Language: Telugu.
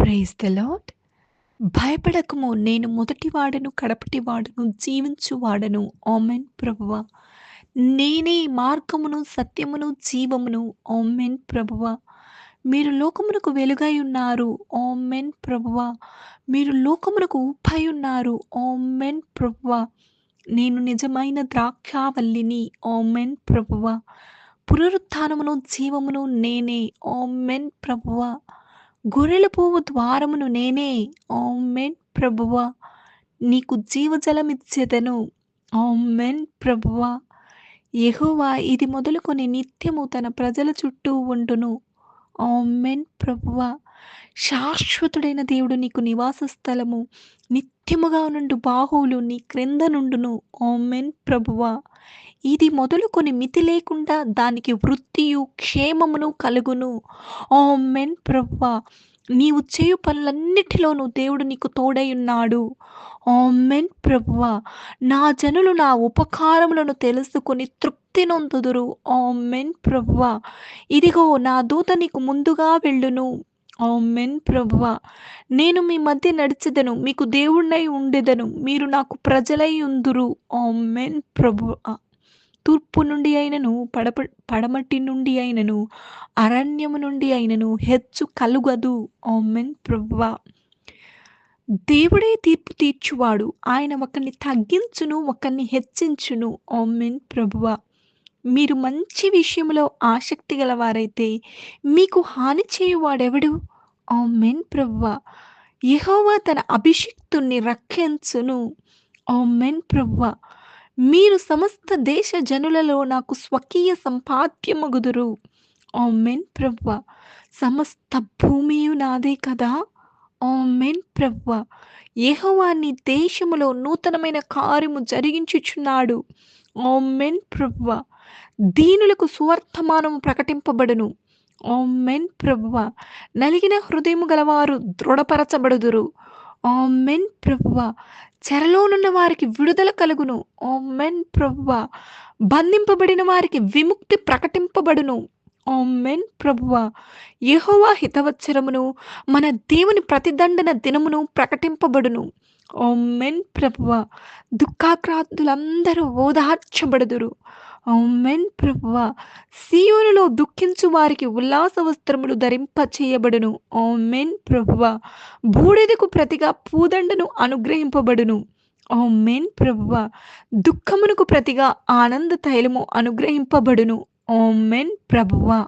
Praise the lord. భయపడకము, నేను మొదటివాడను, కడపటివాడను, జీవించువాడను. ఆమేన్ ప్రభువా. నేనే మార్గమును, సత్యమును, జీవమును. ఆమేన్ ప్రభువా. మీరు లోకమునకు వెలుగై ఉన్నారు. ఆమేన్ ప్రభువా. మీరు లోకమునకు ఉప్పై ఉన్నారు. ఆమేన్ ప్రభువా. నేను నిజమైన ద్రాక్షావల్లిని. ఆమేన్ ప్రభువా. పునరుత్థానమును, జీవమును నేనే. ఆమేన్ ప్రభువా. గొర్రెల పోవు ద్వారమును నేనే. ఆమేన్ ప్రభువా. నీకు జీవజలమిచ్చెదను. ఆమేన్ ప్రభువా. యెహోవా ఇది మొదలుకొని నిత్యము తన ప్రజల చుట్టూ ఉండును. ఆమేన్ ప్రభువా. శాశ్వతుడైన దేవుడు నీకు నివాస స్థలము. నిత్యముగా నుండు బాహువులు నీ క్రింద నుండును. ఆమేన్ ప్రభువా. ఇది మొదలుకొని మితి లేకుండా దానికి వృద్ధియు, క్షేమమును కలుగును. ఆమేన్ ప్రభువా. నీవు చేయు పనులన్నిటిలోనూ దేవుడు నీకు తోడై ఉన్నాడు. ఆమేన్ ప్రభువా. నా జనులు నా ఉపకారములను తెలుసుకొని తృప్తి నొందుదురు. ఆమేన్ ప్రభువా. ఇదిగో నా దూత నీకు ముందుగా వెళ్ళును. ఆమేన్ ప్రభువా. నేను మీ మధ్య నడిచెదను, మీకు దేవుడినై ఉండెదను, మీరు నాకు ప్రజలై ఉందురు. ఆమేన్ ప్రభువా. తూర్పు నుండి అయినను, పడమటి నుండి అయినను, అరణ్యము నుండి అయినను హెచ్చు కలుగదు. ఆమేన్ ప్రభువా. దేవుడే తీర్పు తీర్చువాడు. ఆయన ఒకరిని తగ్గించును, ఒకరిని హెచ్చించును. ఆమేన్ ప్రభువా. మీరు మంచి విషయంలో ఆసక్తి గలవారైతే మీకు హాని చేయువాడెవడు? ఆమేన్ ప్రభువా. యెహోవా తన అభిషిక్తుణ్ణి రక్షించును. ఆమేన్ ప్రభువా. మీరు సమస్త దేశ జనులలో నాకు స్వకీయ సంపాద్యమగుదురు. ఆమేన్ ప్రభువా. సమస్త భూమియు నాదే కదా. ఆమేన్ ప్రభువా. యెహోవా నీ దేశములో నూతనమైన కార్యము జరిగించుచున్నాడు. ఆమేన్ ప్రభువా. దీనులకు సువర్తమానము ప్రకటింపబడును. ఆమేన్ ప్రభువా. నలిగిన హృదయము గలవారు దృఢపరచబడుదురు. ఆమేన్ ప్రభువా. చెరలోనున్న వారికి విడుదల కలుగును. ఆమేన్ ప్రభువా. బంధింపబడిన వారికి విముక్తి ప్రకటింపబడును. ఆమేన్ ప్రభువా. యెహోవా హితవచ్చరమును, మన దేవుని ప్రతిదండన దినమును ప్రకటింపబడును. ఆమేన్ ప్రభువా. దుఃఖాక్రాంతులందరూ ఓదార్చబడుదురు. ఆమేన్ ప్రభువా. సీయోనులో దుఃఖించు వారికి ఉల్లాస వస్త్రములు ధరింపచేయబడును. ఆమేన్ ప్రభువా. బూడిదకు ప్రతిగా పూదండను అనుగ్రహింపబడును. ఆమేన్ ప్రభువా. దుఃఖమునకు ప్రతిగా ఆనంద తైలము అనుగ్రహింపబడును. ఆమేన్ ప్రభువా.